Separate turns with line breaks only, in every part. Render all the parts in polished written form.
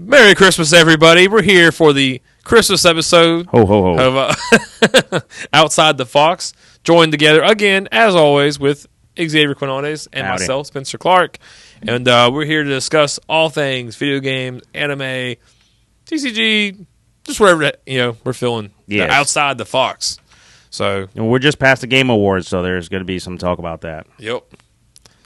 Merry Christmas, everybody. We're here for the Christmas episode
Ho, ho, ho.
of Outside the Fox. Joined together again, as always, with Xavier Quinones and
Howdy.
myself, Spencer Clark. And we're here to discuss all things video games, anime, TCG, just whatever we're feeling
Yes.
outside the Fox. So,
And we're just past the Game Awards, so there's going to be some talk about that.
yep.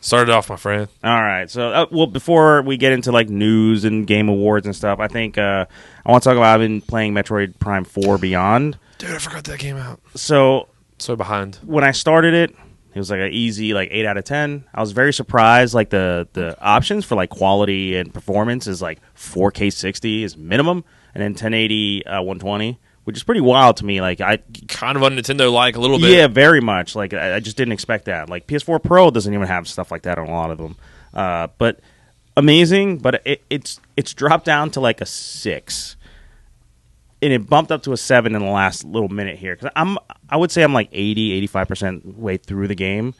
Start it off, my friend.
All right. So, before we get into like news and Game Awards and stuff, I think I want to talk about I've been playing Metroid Prime 4 Beyond.
Dude, I forgot that came out.
So
behind.
when I started it was like an easy 8 out of 10. I was very surprised. Like the options for like quality and performance is like 4K 60 is minimum, and then 1080 120, which is pretty wild to me. Like I
Kind of on Nintendo-like a little bit.
Yeah, very much. Like I just didn't expect that. Like PS4 Pro doesn't even have stuff like that on a lot of them. But amazing. But it's dropped down to like a 6, and it bumped up to a 7 in the last little minute here. Because I would say I'm like 85% way through the game.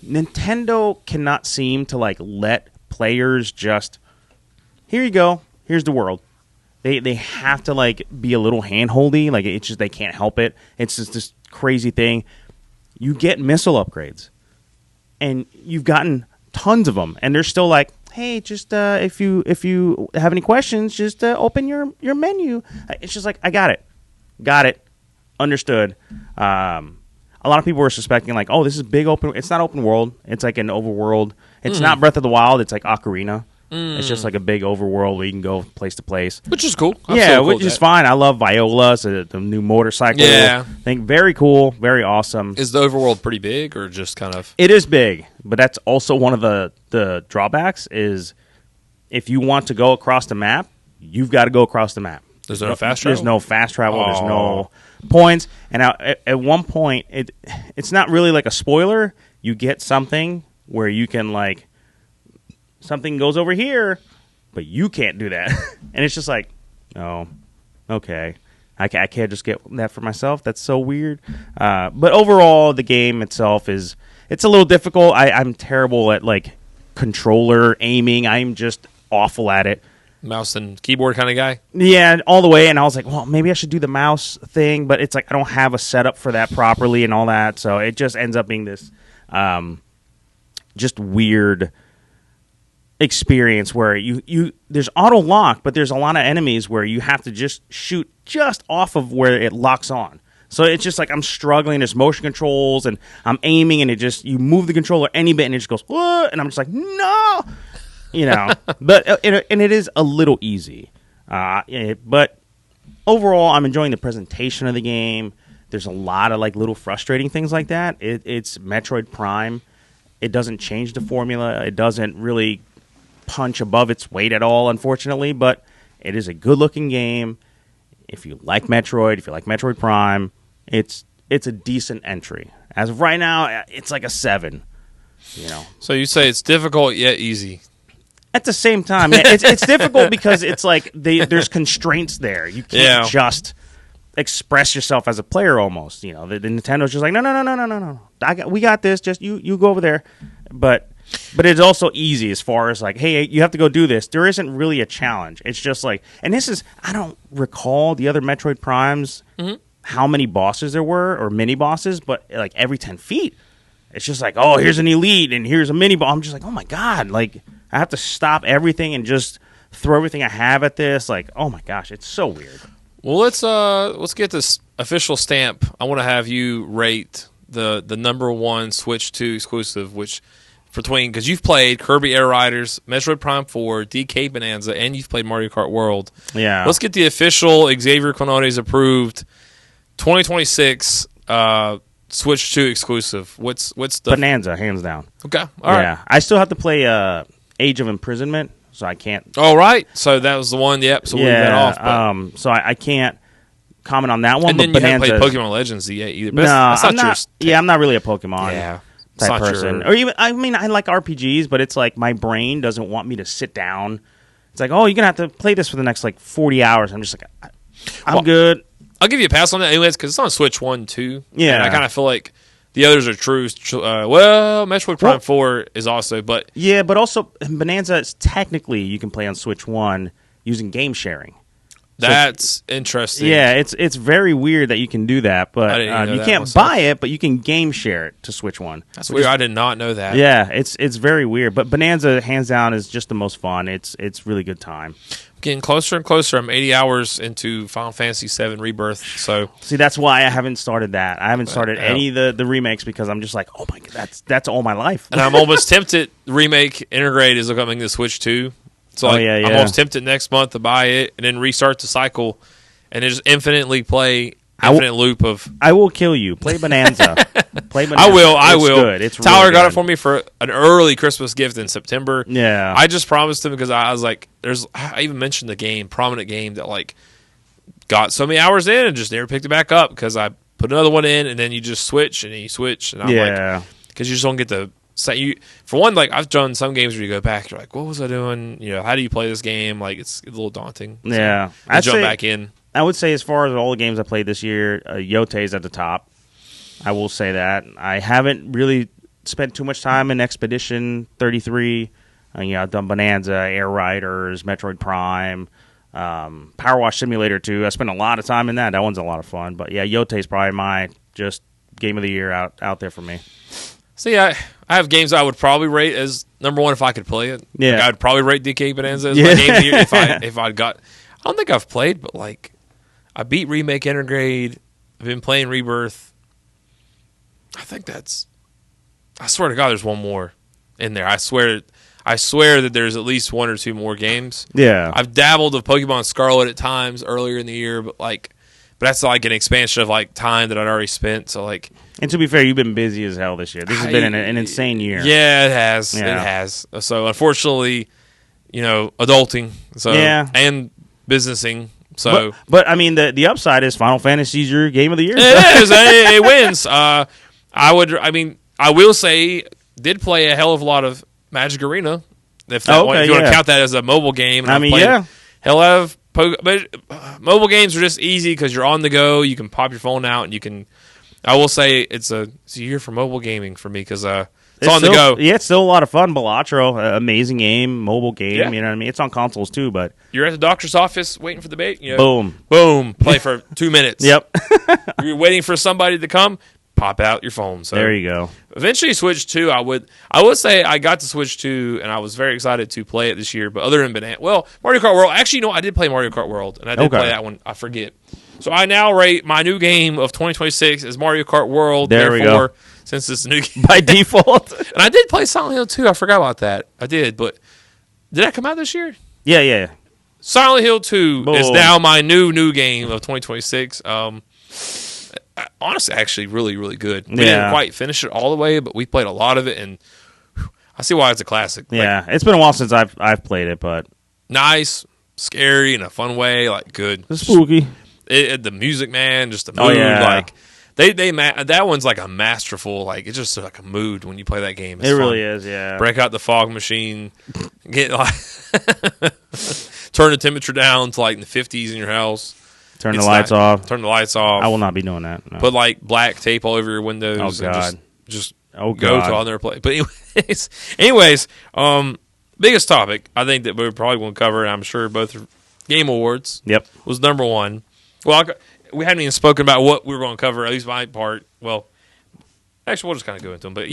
Nintendo cannot seem to like let players just, here you go, here's the world. They have to like be a little handholdy. Like it's just they can't help it. It's just this crazy thing. You get missile upgrades, and you've gotten tons of them, and they're still like, hey, just if you have any questions, just open your menu. It's just like I got it, understood. A lot of people were suspecting like, oh, this is big open. It's not open world. It's like an overworld. It's not Breath of the Wild. It's like Ocarina. It's just like a big overworld where you can go place to place.
Which is cool. I'm
Yeah,
so cool
which
with
is
that.
fine. I love Viola, so the new motorcycle.
Yeah.
Thing. Very cool, very awesome.
Is the overworld pretty big or just kind of...
It is big, but that's also one of the drawbacks is if you want to go across the map, you've got to go across the map.
There's no fast travel?
There's no fast travel. There's
Oh.
no points. And at one point, it's not really like a spoiler. You get something where you can like, something goes over here, but you can't do that. And it's just like, oh, okay. I can't just get that for myself. That's so weird. But overall, the game itself it's a little difficult. I'm terrible at like controller aiming. I'm just awful at it.
Mouse and keyboard kind of guy?
Yeah, all the way. And I was like, well, maybe I should do the mouse thing, but it's like I don't have a setup for that properly and all that. So it just ends up being this just weird experience where you there's auto lock, but there's a lot of enemies where you have to just shoot just off of where it locks on. So it's just like I'm struggling. There's motion controls, and I'm aiming, and you move the controller any bit, and it just goes, "Whoa," and I'm just like, no, But and it is a little easy, but overall, I'm enjoying the presentation of the game. There's a lot of like little frustrating things like that. It's Metroid Prime. It doesn't change the formula. It doesn't really punch above its weight at all, unfortunately, but it is a good-looking game. If you like Metroid, if you like Metroid Prime, it's a decent entry. As of right now, it's like a 7.
So you say it's difficult yet easy.
At the same time, it's difficult because it's like there's constraints there. You can't just express yourself as a player almost. The Nintendo's just like, no. We got this. Just you go over there. But it's also easy as far as like, hey, you have to go do this. There isn't really a challenge. It's just like, and this is, I don't recall the other Metroid Primes, how many bosses there were or mini bosses, but like every 10 feet, it's just like, oh, here's an elite and here's a mini boss. I'm just like, oh my God, like I have to stop everything and just throw everything I have at this. Like, oh my gosh, it's so weird.
Well, let's get this official stamp. I want to have you rate the number one Switch 2 exclusive, because you've played Kirby Air Riders, Metroid Prime 4, DK Bonanza, and you've played Mario Kart World.
Yeah.
Let's get the official Xavier Quinones approved 2026 Switch 2 exclusive. What's the
Bonanza, hands down.
Okay, all right.
I still have to play Age of Imprisonment, so I can't.
All right, so that was the one. Yep. So we'll leave that off. But.
So I can't comment on that one.
And then
but
you haven't
Bonanza,
played Pokemon Legends yet either. But
no,
that's
I'm
not
not.
your.
Yeah, I'm not really a Pokemon.
Yeah.
Type person, or even I like RPGs, but it's like my brain doesn't want me to sit down. It's like, oh, you're gonna have to play this for the next like 40 hours. I'm just like, I'm good.
I'll give you a pass on that anyways because it's on Switch 1 too.
Yeah,
and I kind of feel like The others are true. Well, Metroid Prime 4 is also, but
yeah, but also Bonanza is technically you can play on Switch 1 using game sharing.
That's interesting.
Yeah, it's very weird that you can do that, but you can't buy it, but you can game share it to Switch 1.
That's weird. I did not know that.
Yeah, it's very weird, but Bonanza, hands down, is just the most fun. It's really good time.
Getting closer and closer. I'm 80 hours into Final Fantasy VII Rebirth. So
see, that's why I haven't started that. I haven't started any of the remakes because I'm just like, oh my god, that's all my life.
And I'm almost tempted. Remake Integrate is coming to Switch 2. So I'm almost tempted next month to buy it and then restart the cycle and then just infinitely play infinite loop of.
I will kill you. Play Bonanza. Play Bonanza.
I will.
Good. It's
Tyler
really
got
good.
it for me for an early Christmas gift in September.
Yeah.
I just promised him because I was like, I even mentioned the game, prominent game that like got so many hours in and just never picked it back up because I put another one in and then you just switch and then you switch and I'm like, because you just don't get the. So for one, like I've done some games where you go back, you're like, "What was I doing? You know, how do you play this game?" Like it's a little daunting. So
yeah,
I jump back in.
I would say, as far as all the games I played this year, Yote's at the top. I will say that I haven't really spent too much time in Expedition 33. I've done Bonanza, Air Riders, Metroid Prime, Power Wash Simulator 2. I spent a lot of time in that. That one's a lot of fun. But yeah, Yote's probably my just game of the year out there for me.
So yeah, I have games I would probably rate as number one if I could play it.
Yeah,
like I'd probably rate DK Bonanza as my game of the year if I'd got. I don't think I've played, but like I beat Remake Intergrade. I've been playing Rebirth. I think that's. I swear to God, there's one more in there. I swear that there's at least one or two more games.
Yeah,
I've dabbled with Pokemon Scarlet at times earlier in the year, but that's like an expansion of like time that I'd already spent. So like.
And to be fair, you've been busy as hell this year. This has been an insane year.
Yeah, it has. Yeah. It has. So unfortunately, adulting. So and businessing. So,
but I mean, the upside is Final Fantasy's your game of the year.
It is. It wins. I will say, did play a hell of a lot of Magic Arena. If you want to count that as a mobile game.
I mean, yeah.
Hell of. But mobile games are just easy because you're on the go. You can pop your phone out and you can. I will say it's a year for mobile gaming for me because it's on the go.
Yeah, it's still a lot of fun. Balatro, amazing game, mobile game. Yeah. You know what I mean? It's on consoles too, but
you're at the doctor's office waiting for the bait.
Boom,
play for 2 minutes.
Yep.
You're waiting for somebody to come. Pop out your phone. So
there you go.
Eventually, Switch 2. I would say I got to Switch 2, and I was very excited to play it this year. But other than Mario Kart World. Actually, I did play Mario Kart World, and I did play that one. I forget. So I now rate my new game of 2026 as Mario Kart World.
There we go.
Since it's a new game.
By default.
And I did play Silent Hill 2. I forgot about that. I did, but did that come out this year?
Yeah.
Silent Hill 2 is now my new game of 2026. Honestly, actually, really, really good. We didn't quite finish it all the way, but we played a lot of it, and I see why it's a classic.
Yeah, it's been a while since I've played it, but
nice, scary in a fun way, like good,
it's spooky.
The music, man, just the mood, like that one's like a masterful, like it's just like a mood when you play that game. It's
it
fun.
Really is, yeah.
Break out the fog machine, get like turn the temperature down to like in the 50s in your house.
Turn the lights off.
Turn the lights off.
I will not be doing that. No.
Put like black tape all over your windows.
Oh God!
And just go to another place. But anyways, biggest topic I think that we're probably going to cover, and I'm sure both Game Awards.
Yep,
was number one. Well, we haven't even spoken about what we were going to cover. At least my part. Well, actually, we'll just kind of go into them. But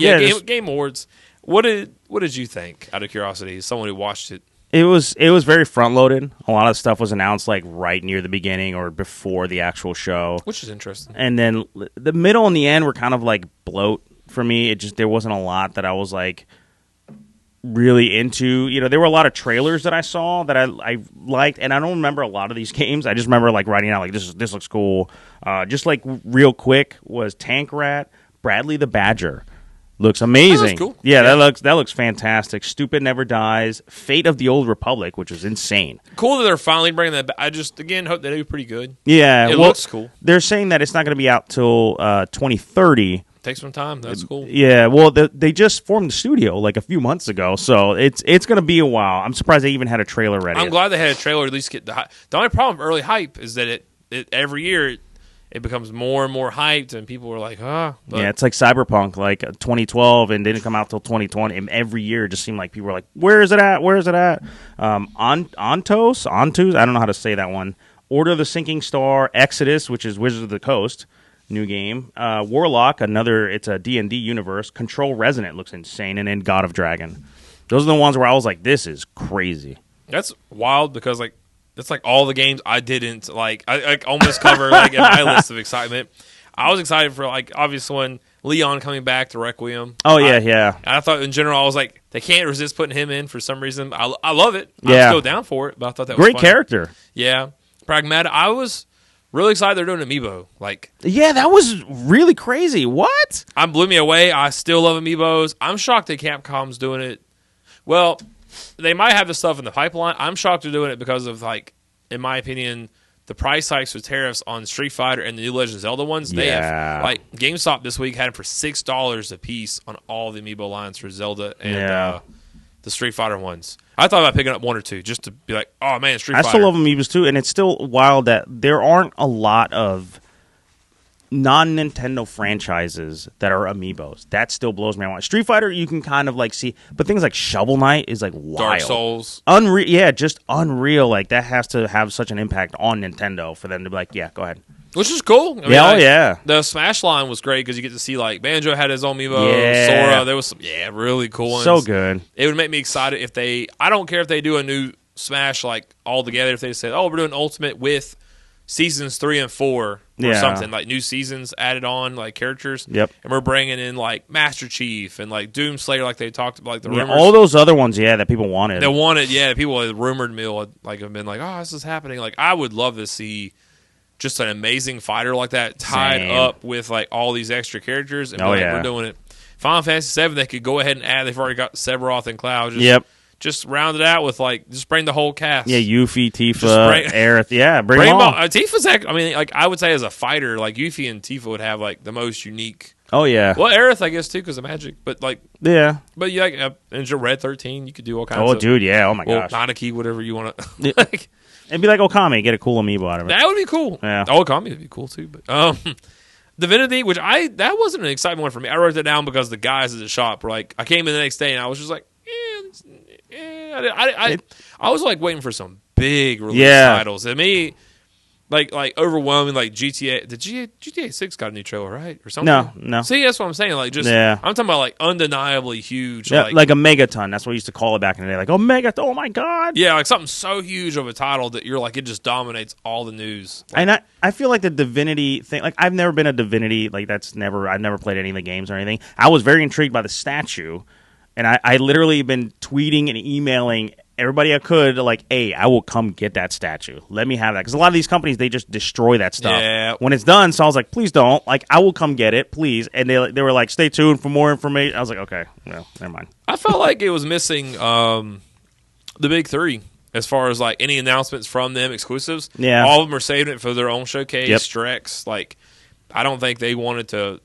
Game Awards. What did you think? Out of curiosity, as someone who watched it.
It was very front loaded. A lot of stuff was announced like right near the beginning or before the actual show,
which is interesting.
And then the middle and the end were kind of like bloat for me. There wasn't a lot that I was like really into. There were a lot of trailers that I saw that I liked, and I don't remember a lot of these games. I just remember like writing out like this looks cool. Just like real quick was Tank Rat, Bradley the Badger. Looks amazing.
Cool.
Yeah, that looks fantastic. Stupid Never Dies. Fate of the Old Republic, which is insane.
Cool that they're finally bringing that back. I just, again, hope they do pretty good.
Yeah.
It looks cool.
They're saying that it's not going to be out till 2030.
Take some time. That's cool.
Yeah, well, they just formed the studio like a few months ago, so it's going to be a while. I'm surprised they even had a trailer ready.
I'm glad they had a trailer at least get the hype. The only problem with early hype is that it every year it becomes more and more hyped, and people were like, huh? But
yeah, it's like Cyberpunk, like 2012, and didn't come out till 2020. And every year, it just seemed like people were like, "Where is it at? Where is it at?" Ontos, I don't know how to say that one. Order of the Sinking Star, Exodus, which is Wizards of the Coast, new game. Warlock, it's a D&D universe. Control Resonant looks insane, and then God of Dragon. Those are the ones where I was like, "This is crazy."
That's wild because like. It's like all the games I didn't like. I almost cover like in my list of excitement. I was excited for like obvious one, Leon coming back to Requiem.
Oh yeah.
I thought in general I was like they can't resist putting him in for some reason. I love it.
Yeah.
I'm still down for it, but I thought that
great
was funny.
character.
Yeah, Pragmatic. I was really excited they're doing Amiibo. Like
yeah, that was really crazy. What?
Blew me away. I still love Amiibos. I'm shocked that Capcom's doing it. Well, they might have the stuff in the pipeline. I'm shocked they're doing it because of, like, in my opinion, the price hikes with tariffs on Street Fighter and the new Legend of Zelda ones. They have, like, GameStop this week had them for $6 a piece on all the Amiibo lines for Zelda and the Street Fighter ones. I thought about picking up one or two just to be like, oh, man, Street Fighter.
I still love Amiibos, too, and it's still wild that there aren't a lot of non-Nintendo franchises that are Amiibos. That still blows me away. Street Fighter, you can kind of like see, but things like Shovel Knight is like wild.
Dark Souls.
Unreal, yeah, just unreal. Like that has to have such an impact on Nintendo for them to be like, yeah, go ahead.
Which is cool. I mean,
yeah.
The Smash line was great because you get to see like Banjo had his own Amiibo.
Yeah.
Sora, there was some really cool ones.
So good.
It would make me excited if they. I don't care if they do a new Smash like all together. If they said, "Oh, we're doing Ultimate with seasons 3 and 4 or something like new seasons added on like characters."
Yep.
And we're bringing in like Master Chief and like Doomslayer, like they talked about, like the rumors.
All those other ones, that people wanted.
They wanted, people had rumored mill like have been like, oh, this is happening. Like I would love to see just an amazing fighter like that tied up with like all these extra characters, and we're doing it. Final Fantasy VII, they could go ahead and add. They've already got Sephiroth and Cloud. Just round it out with like just bring the whole cast.
Yeah, Yuffie, Tifa, Aerith. Yeah, bring them all.
Tifa's I mean, like I would say as a fighter, like Yuffie and Tifa would have like the most unique.
Oh yeah.
Well, Aerith, I guess too, because of magic. But like,
yeah.
But you like in your Red 13, you could do all kinds.
Oh,
of
dude, yeah. Oh my gosh.
Nanaki, whatever you want to. Like,
it'd be like Okami, get a cool amiibo out of it.
That would be cool.
Yeah.
Oh, Okami would be cool too. But Divinity, which that wasn't an exciting one for me. I wrote that down because the guys at the shop were like, I came in the next day and I was just like, I was like waiting for some big release titles. To me, like overwhelming, like GTA. The GTA 6 got a new trailer, right, or something?
No.
See, that's what I'm saying. Like, I'm talking about like undeniably huge.
Yeah, like a megaton. That's what we used to call it back in the day. Like, oh my god.
Yeah, like something so huge of a title that you're like, it just dominates all the news. Like,
and I feel like the Divinity thing. Like, I've never been a Divinity. Like, I've never played any of the games or anything. I was very intrigued by the statue. And I literally been tweeting and emailing everybody I could, like, hey, I will come get that statue. Let me have that. Because a lot of these companies, they just destroy that stuff when it's done. So I was like, please don't. Like, I will come get it, please. And they were like, stay tuned for more information. I was like, okay, well, never mind.
I felt like it was missing the big three as far as, like, any announcements from them, exclusives.
Yeah.
All of them are saving it for their own showcase,
Yep.
Strex. Like, I don't think they wanted to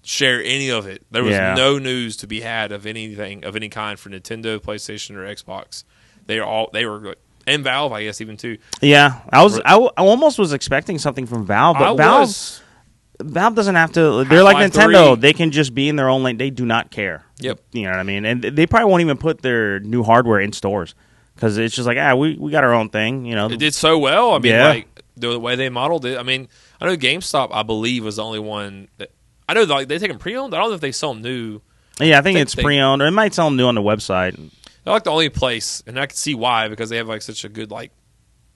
share any of it. There was no news to be had of anything of any kind for Nintendo, PlayStation, or Xbox. They were and Valve, I guess, even too.
Yeah, I almost was expecting something from Valve, but Valve doesn't have to. They're like Nintendo.
3. They
can just be in their own lane. They do not care.
Yep.
You know what I mean? And they probably won't even put their new hardware in stores because it's just like, we got our own thing. You know,
it did so well. I mean, like the way they modeled it. I mean, I know GameStop, I believe, was the only one that. I know like they take them pre-owned. I don't know if they sell them new.
Yeah, I think it's pre-owned, or it might sell them new on the website.
They're like the only place, and I can see why, because they have like such a good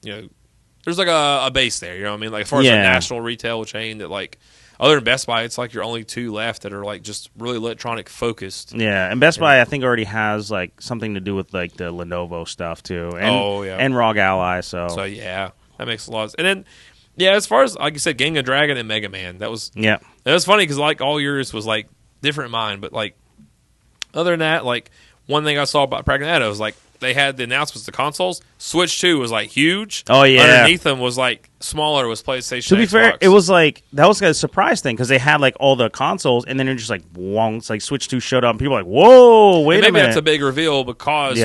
there's like a base there. You know what I mean? Like as far as a national retail chain that like other than Best Buy, it's like your only two left that are like just really electronic focused.
Yeah, and Best Buy I think already has like something to do with like the Lenovo stuff too. And, and ROG Ally. So
yeah, that makes a lot of sense. And then. Yeah, as far as, like you said, Gang of Dragon and Mega Man, that was funny because, like, all yours was, like, different in mine. But, like, other than that, like, one thing I saw about Pragmato was, like, they had the announcements, the consoles. Switch 2 was, like, huge.
Oh, yeah.
Underneath them was, like, smaller, was PlayStation,
To be
Xbox.
fair, it was, like, that was a surprise thing because they had, like, all the consoles, and then it just, like, wong, it's like Switch 2 showed up, and people were like, whoa, wait a minute.
Maybe that's a big reveal because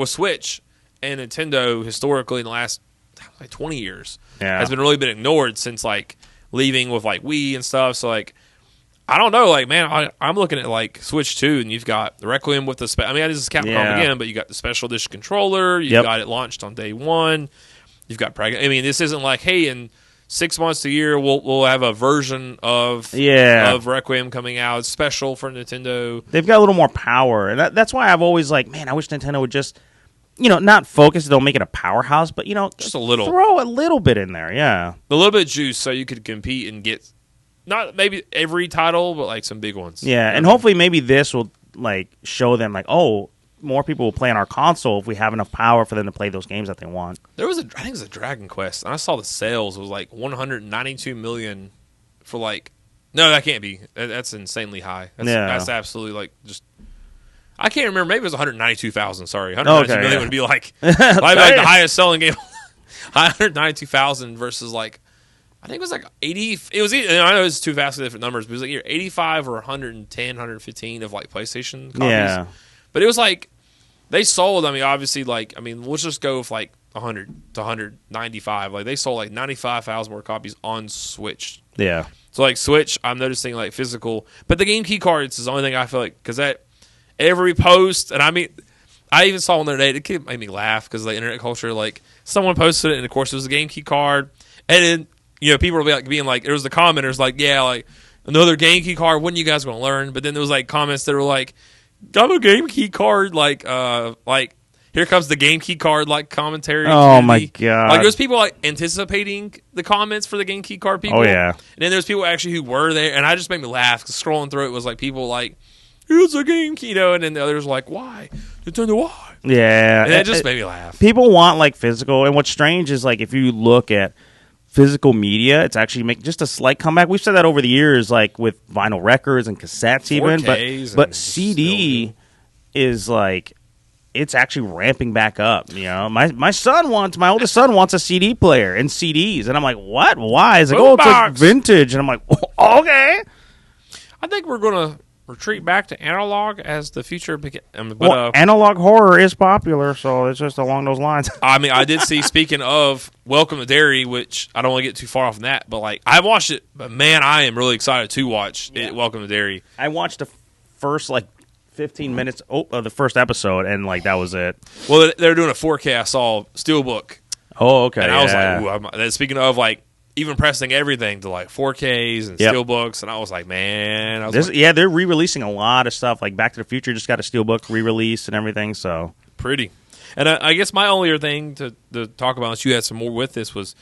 Switch and Nintendo historically in the last like 20 years has been ignored since like leaving with like Wii and stuff. So like, I don't know, like man, I'm looking at like Switch 2, and you've got the Requiem with the I mean, this is Capcom again, but you got the special edition controller. You've got it launched on day one. You've got I mean, this isn't like, hey, in 6 months to a year, we'll have a version of Requiem coming out special for Nintendo.
They've got a little more power, and that's why I've always like, man, I wish Nintendo would just, not focus. Don't make it a powerhouse, but
just a little,
throw a little bit in there, a
little bit of juice, so you could compete and get not maybe every title, but like some big ones.
Yeah, and hopefully maybe this will like show them like, oh, more people will play on our console if we have enough power for them to play those games that they want.
There was I think it was a Dragon Quest, and I saw the sales was like 192 million for like. No, that can't be. That's insanely high. That's absolutely like just. I can't remember. Maybe it was 192,000. Sorry, 192 million would be like the highest selling game. 192,000 versus like. I think it was like 80. It was. I know it's two vastly different numbers, but it was like either 85 or 110, 115 of like PlayStation copies. Yeah. But it was like they sold. I mean, obviously, like let's just go with like 100 to 195. Like they sold like 95,000 more copies on Switch.
Yeah.
So like Switch, I'm noticing like physical, but the game key cards is the only thing I feel like because that every post, and I mean, I even saw one the other day. It made me laugh because the internet culture. Like someone posted it, and of course it was a game key card, and then people were like being like, there was the commenters like, yeah, like another game key card. When are you guys going to learn? But then there was like comments that were like. I'm a game key card, like here comes the game key card, like commentary.
Oh my god!
Like there's people like anticipating the comments for the game key card people.
Oh yeah.
And then there's people actually who were there, and I just made me laugh because scrolling through it was like people like, "Here's a game key," and then the others were like, "Why? Nintendo, why?"
Yeah,
and it just made me laugh.
People want like physical, and what's strange is like if you look at physical media, it's actually making just a slight comeback. We've said that over the years, like with vinyl records and cassettes, even. But CD is like it's actually ramping back up. My oldest son wants a CD player and CDs, and I'm like, what? Why? It's like, it's like vintage, and I'm like, okay.
I think we're gonna retreat back to analog as the future begins.
Analog horror is popular, so it's just along those lines.
I mean, I did see, speaking of Welcome to Derry, which I don't want to get too far off from that, but like I watched it, but man, I am really excited to watch it, Welcome to Derry.
I watched the first like 15 minutes of the first episode, and like that was it.
Well, they're doing a 4K. I saw Steelbook.
Oh, okay.
And I was like, ooh, speaking of like, even pressing everything to like 4Ks and Steelbooks, and I was like, man.
They're re-releasing a lot of stuff. Like Back to the Future just got a Steelbook re-release and everything, so.
Pretty. And I guess my only other thing to talk about, unless you had some more with this, was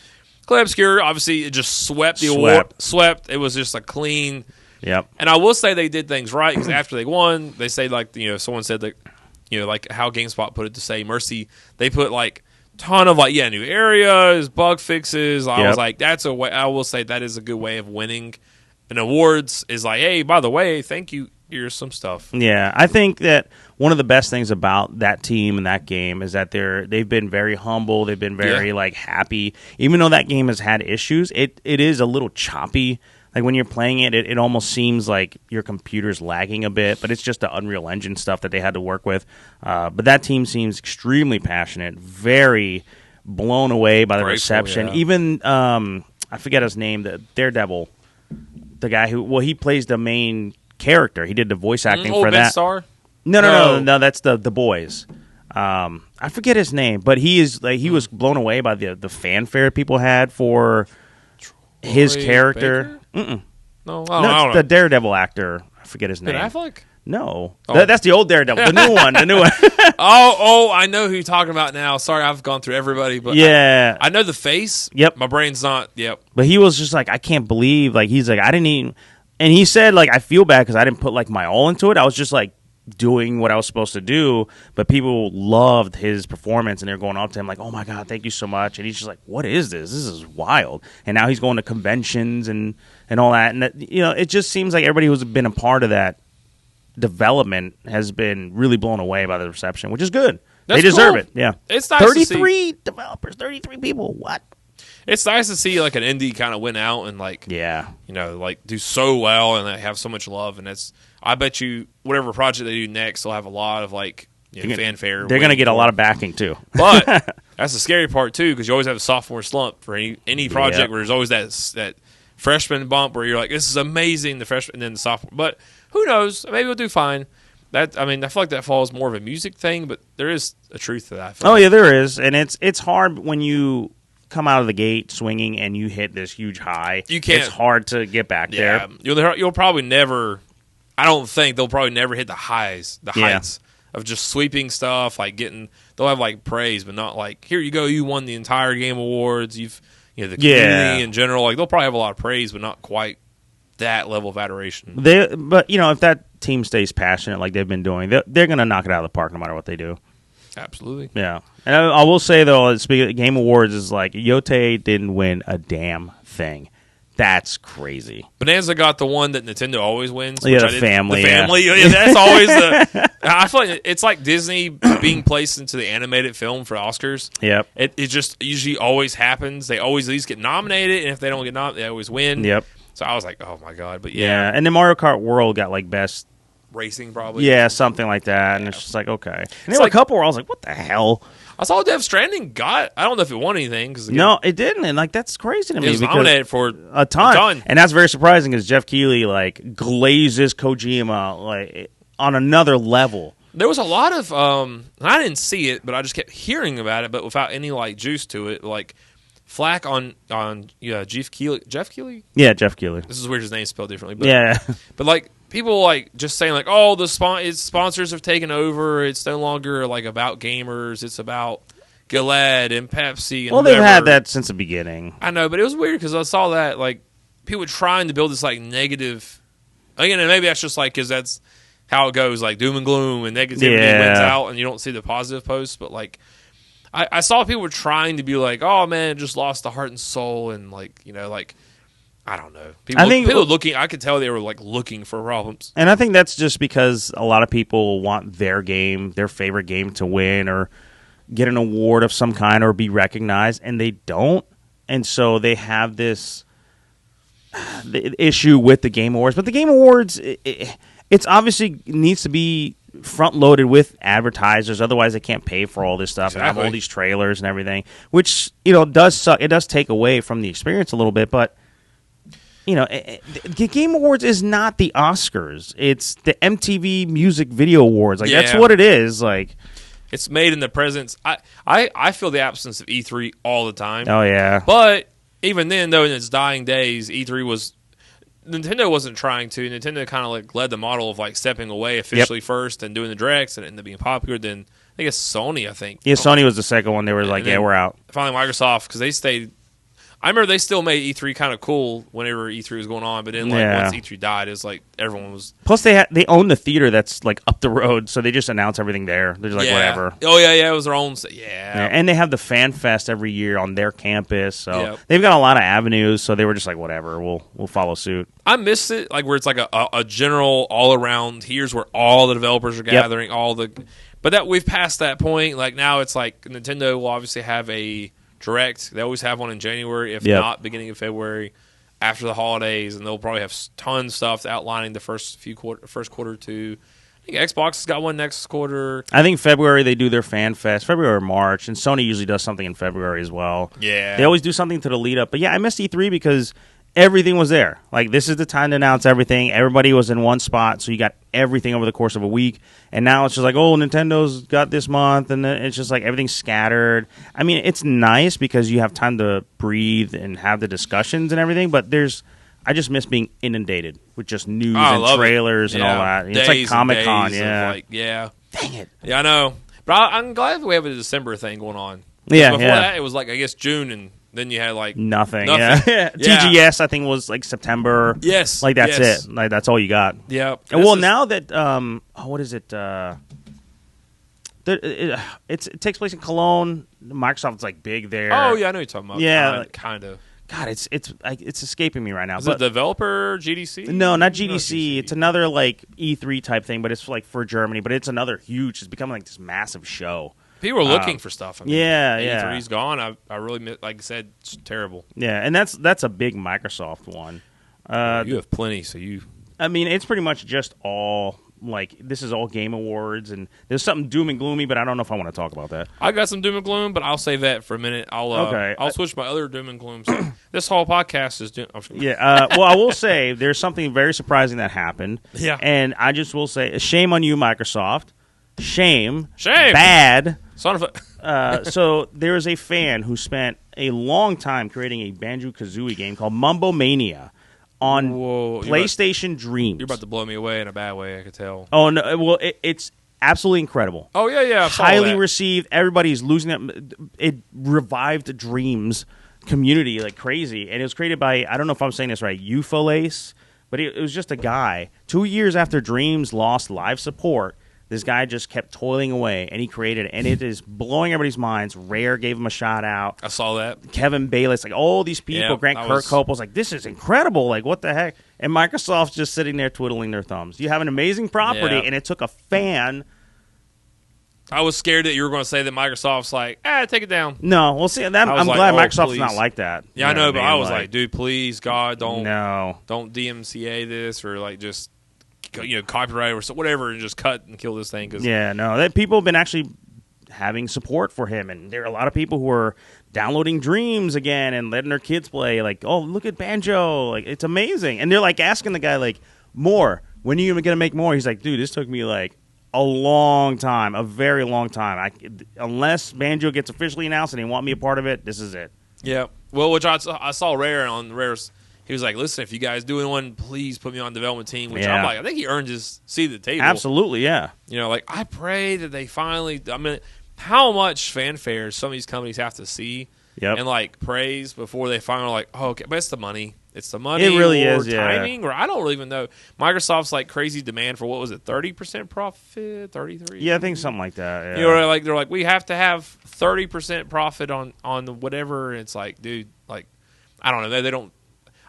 Clay Obscure. Obviously, it just swept the award. Swept. It was just a clean.
Yep.
And I will say they did things right, because after they won, they say like, someone said that, like how GameSpot put it to say, Mercy, they put like, ton of new areas, bug fixes. I was like, that's a way. I will say that is a good way of winning. And awards is like, hey, by the way, thank you. Here's some stuff.
Yeah, I think that one of the best things about that team and that game is that they've been very humble. They've been very happy, even though that game has had issues. It is a little choppy. Like when you're playing it, it almost seems like your computer's lagging a bit, but it's just the Unreal Engine stuff that they had to work with. But that team seems extremely passionate, very blown away by the reception. Yeah. Even, I forget his name, the Daredevil, the guy he plays the main character. He did the voice acting for that.
Star?
No, that's the boys. I forget his name, but he was blown away by the fanfare people had for his character.
No, I don't know.
The Daredevil actor. I forget his name.
Ben Affleck?
No. That's the old Daredevil. The new one.
Oh, I know who you're talking about now. Sorry, I've gone through everybody. But
yeah.
I know the face.
Yep.
My brain's not. Yep.
But he was just like, I can't believe. Like, he's like, I didn't even. And he said, like, I feel bad because I didn't put, like, my all into it. I was just, like, doing what I was supposed to do, but people loved his performance, and they're going up to him like, oh my god, thank you so much. And he's just like, what is this is wild. And now he's going to conventions and all that, and that, it just seems like everybody who's been a part of that development has been really blown away by the reception, which is good. They deserve
cool.
it. Yeah,
it's nice
33 developers, 33 people. What?
It's nice to see like an indie kind of win out and like like do so well and they have so much love, and I bet you whatever project they do next, they'll have a lot of like fanfare.
They're going to get a lot of backing too.
But that's the scary part too, because you always have a sophomore slump for any project where there's always that freshman bump where you're like, this is amazing, the freshman, and then the sophomore. But who knows? Maybe we'll do fine. I feel like that falls more of a music thing, but there is a truth to that. I feel like.
Yeah, there is, and it's hard when you come out of the gate swinging and you hit this huge high.
You can't.
It's hard to get back there.
You'll probably never. I don't think they'll probably never hit the heights of just sweeping stuff. Like they'll have like praise, but not like, here you go, you won the entire game awards. The community in general. Like they'll probably have a lot of praise, but not quite that level of adoration.
But if that team stays passionate like they've been doing, they're going to knock it out of the park no matter what they do.
Absolutely.
Yeah. And I will say, though, speaking of Game Awards, is like Yote didn't win a damn thing. That's crazy.
Bonanza got the one that Nintendo always wins.
Yeah, the family.
The family. Yeah, that's always the... I feel like it's like Disney being placed into the animated film for Oscars.
Yep.
It just usually always happens. They always at least get nominated, and if they don't get nominated, they always win.
Yep.
So I was like, oh, my God. But
yeah. And then Mario Kart World got like best...
Racing, probably.
Yeah, something like that. And it's just like, okay. And there were a couple where I was like, what the hell?
I saw Death Stranding I don't know if it won anything.
No, it didn't. And like, that's crazy to me.
It was nominated for
a ton. And that's very surprising because Jeff Keighley like glazes Kojima like on another level.
There was a lot of I didn't see it, but I just kept hearing about it, but without any like juice to it. Like flack on Jeff Keighley. Jeff Keighley?
Yeah, Jeff Keighley.
This is weird. His name's spelled differently. But,
yeah.
But like people like just saying like, oh, its sponsors have taken over. It's no longer like about gamers. It's about Gillette and Pepsi. And
they've had that since the beginning.
I know, but it was weird because I saw that like people trying to build this like negative. Again, and maybe that's just like because that's how it goes, like doom and gloom and negativity wins out, and you don't see the positive posts. But like, I saw people trying to be like, oh man, it just lost the heart and soul, and like like. I don't know. People looking. I could tell they were like looking for problems.
And I think that's just because a lot of people want their favorite game, to win or get an award of some kind or be recognized, and they don't. And so they have this issue with the Game Awards. But the Game Awards, it's obviously needs to be front loaded with advertisers. Otherwise, they can't pay for all this stuff and have all these trailers and everything, which does suck. It does take away from the experience a little bit, but. The Game Awards is not the Oscars. It's the MTV Music Video Awards. Like that's what it is. Like
it's made in the presence. I feel the absence of E3 all the time.
Oh yeah.
But even then, though, in its dying days, Nintendo wasn't trying to. Nintendo kind of like led the model of like stepping away officially first and doing the directs and it ended up being popular. Then I guess Sony.
Yeah, Sony was the second one. They were like, yeah, we're out.
Finally, Microsoft because they stayed. I remember they still made E3 kind of cool whenever E3 was going on, but then once E3 died, it was like everyone was.
Plus, they own the theater that's like up the road, so they just announce everything there. They're just like whatever.
Oh yeah, it was their own. Yeah,
and they have the Fan Fest every year on their campus, so they've got a lot of avenues. So they were just like whatever, we'll follow suit.
I miss it, like where it's like a general all around. Here's where all the developers are gathering, but that we've passed that point. Like now, it's like Nintendo will obviously have a direct. They always have one in January, if not beginning of February, after the holidays, and they'll probably have tons of stuff outlining the first quarter or two. I think Xbox has got one next quarter.
I think February they do their Fan Fest, February or March, and Sony usually does something in February as well.
Yeah,
they always do something to the lead up. But yeah, I missed E3 because everything was there. Like this is the time to announce everything. Everybody was in one spot, so you got everything over the course of a week. And now it's just like, oh, Nintendo's got this month, and then it's just like everything's scattered. I mean, it's nice because you have time to breathe and have the discussions and everything. But I just miss being inundated with just news and trailers and all that. It's like Comic-Con,
Dang it. Yeah, I know. But I'm glad that we have a December thing going on.
Yeah,
before that, it was like I guess June and. Then you had like
nothing. Yeah. TGS I think was like September.
Yes,
like that's it. Like that's all you got.
Yeah.
Well, now that what is it? It takes place in Cologne. Microsoft's like big there.
Oh yeah, I know you're talking about.
Yeah,
kind of.
God, it's escaping me right now.
Is it developer GDC?
No, not GDC. It's another like E3 type thing, but it's like for Germany. But it's another huge. It's becoming like this massive show.
People are looking for stuff. I mean,
E3's
gone. I really, like I said, it's terrible.
Yeah, and that's a big Microsoft one.
You have plenty, so you.
I mean, it's pretty much just all like this is all Game Awards, and there's something doom and gloomy, but I don't know if I want to talk about that.
I got some doom and gloom, but I'll save that for a minute. I'll switch my other doom and gloom. So this whole podcast is doom.
Yeah. Well, I will say there's something very surprising that happened.
Yeah.
And I just will say, shame on you, Microsoft. Shame.
Shame.
Bad.
Son of a.
So there is a fan who spent a long time creating a Banjo-Kazooie game called Mumbo Mania on PlayStation Dreams.
You're about to blow me away in a bad way, I could tell.
Oh, no. Well, it's absolutely incredible.
Oh, yeah.
Highly received. Everybody's losing it. It revived Dreams community like crazy. And it was created by, I don't know if I'm saying this right, Ufolace, but it was just a guy. 2 years after Dreams lost live support, this guy just kept toiling away, and he created it, and it is blowing everybody's minds. Rare gave him a shout out.
I saw that.
Kevin Bayless, like all these people.
Yeah,
Grant Kirkhope was like, "This is incredible! Like, what the heck?" And Microsoft's just sitting there twiddling their thumbs. You have an amazing property, and it took a fan.
I was scared that you were going to say that Microsoft's like, take it down.
No, well, see, I'm glad Microsoft's not like that.
Yeah, I know, but I was like, dude, please, God, don't DMCA this or like just. Copyright or whatever, and just cut and kill this thing.
That people have been actually having support for him, and there are a lot of people who are downloading Dreams again and letting their kids play. Like, oh, look at Banjo, like it's amazing, and they're like asking the guy like, more. When are you gonna make more? He's like, dude, this took me like a long time, a very long time. Unless Banjo gets officially announced and they want me a part of it, this is it.
Yeah, well, which I saw Rare on Rare's. He was like, listen, if you guys doing one, please put me on the development team. Which I'm like, I think he earned his seat at the table.
Absolutely, yeah.
Like, I pray that they finally – I mean, how much fanfare some of these companies have to see and, like, praise before they finally like, oh, okay. But it's the money. It's the money.
It really is,
timing, or I don't even know. Microsoft's, like, crazy demand for, what was it, 30% profit, 33?
Yeah, I think something like that, yeah.
They're like, we have to have 30% profit on the whatever. And it's like, dude, like, I don't know. They don't –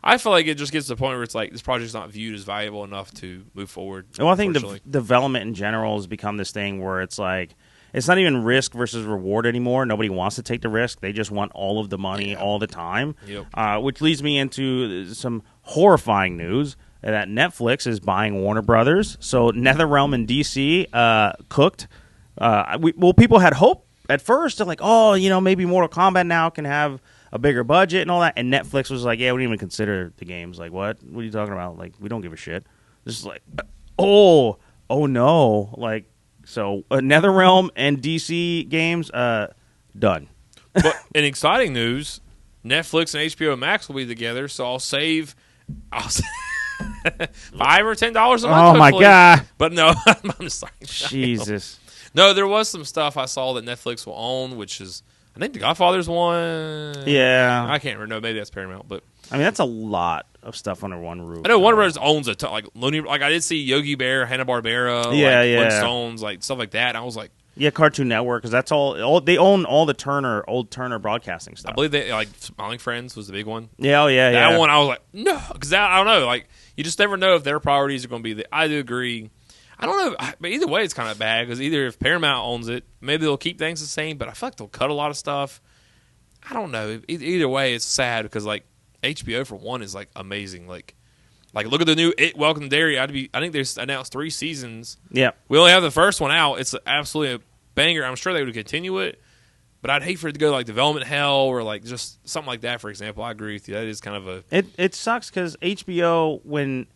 I feel like it just gets to the point where it's like this project's not viewed as valuable enough to move forward.
Well, I think the development in general has become this thing where it's like it's not even risk versus reward anymore. Nobody wants to take the risk. They just want all of the money all the time, which leads me into some horrifying news that Netflix is buying Warner Brothers. So NetherRealm and DC cooked. People had hope at first. They're like, oh, maybe Mortal Kombat now can have a bigger budget and all that, and Netflix was like, yeah, we didn't even consider the games. Like, what are you talking about? Like, we don't give a shit. This is like, oh no. Like, so NetherRealm and DC games, done.
But in exciting news, Netflix and HBO Max will be together, so I'll save $5 or $10 a month.
Oh my God.
But no, I'm sorry.
Jesus.
No, there was some stuff I saw that Netflix will own, which is, I think The Godfather's one.
Yeah.
I can't remember. No, maybe that's Paramount. But
I mean, that's a lot of stuff under one roof.
I know Warner Brothers owns a ton. Like I did see Yogi Bear, Hanna-Barbara, Flintstones, like stuff like that. And I was like,
yeah, Cartoon Network, because that's all they own. All the old Turner broadcasting stuff.
I believe they like Smiling Friends was the big one.
Yeah,
that one I was like, no, because I don't know. Like you just never know if their priorities are going to be. I do agree. I don't know, but either way, it's kind of bad because either if Paramount owns it, maybe they'll keep things the same. But I feel like they'll cut a lot of stuff. I don't know. Either way, it's sad because like HBO for one is like amazing. Like look at the new Welcome to Derry. I think they announced 3 seasons.
Yeah,
we only have the first one out. It's absolutely a banger. I'm sure they would continue it, but I'd hate for it to go like development hell or like just something like that. For example, I agree with you. That is kind of a
it sucks because HBO when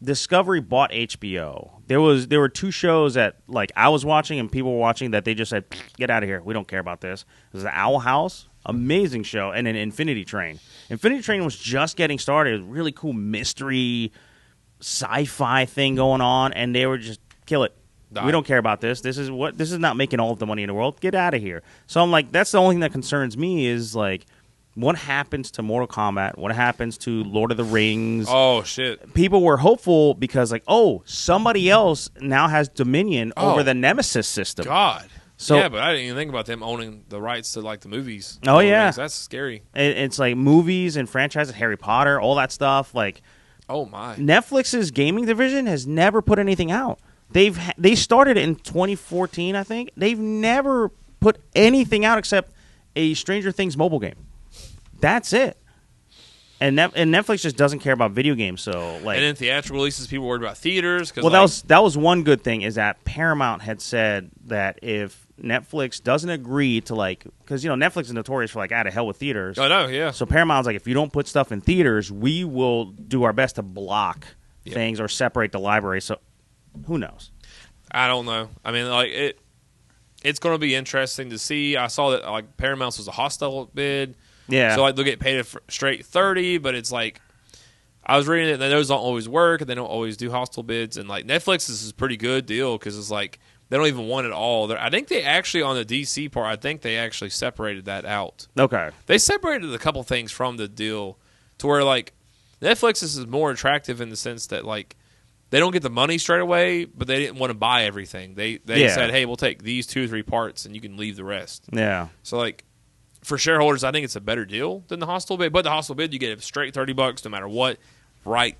Discovery bought HBO, there were 2 shows that like I was watching and people were watching that they just said, get out of here. We don't care about this. It was the Owl House. Amazing show, and then Infinity Train. Infinity Train was just getting started. It was a really cool mystery, sci-fi thing going on, and they were just kill it. We don't care about this. This is not making all of the money in the world. Get out of here. So I'm like, that's the only thing that concerns me is like, what happens to Mortal Kombat? What happens to Lord of the Rings?
Oh shit!
People were hopeful because like, oh, somebody else now has dominion over the Nemesis system.
God.
So,
yeah, but I didn't even think about them owning the rights to like the movies.
Oh yeah,
that's scary.
It's like movies and franchises, Harry Potter, all that stuff. Like,
oh my,
Netflix's gaming division has never put anything out. They started it in 2014, I think. They've never put anything out except a Stranger Things mobile game. That's it. And Netflix just doesn't care about video games. So like,
and then theatrical releases, people worried about theaters. Cause
well, that was one good thing is that Paramount had said that if Netflix doesn't agree to like, because Netflix is notorious for like out of hell with theaters.
I know, yeah.
So Paramount's like, if you don't put stuff in theaters, we will do our best to block things or separate the library. So who knows?
I don't know. I mean, like it's going to be interesting to see. I saw that like Paramount's was a hostile bid.
Yeah.
So like they'll get paid a straight 30, but it's like I was reading it. And those don't always work, and they don't always do hostile bids. And like Netflix is a pretty good deal because it's like they don't even want it all. I think they actually on the DC part, I think they actually separated that out.
Okay.
They separated a couple things from the deal to where like Netflix is more attractive in the sense that like they don't get the money straight away, but they didn't want to buy everything. They said, hey, we'll take these 2 or 3 parts, and you can leave the rest.
Yeah.
So like. For shareholders, I think it's a better deal than the hostile bid. But the hostile bid, you get a straight $30 no matter what, right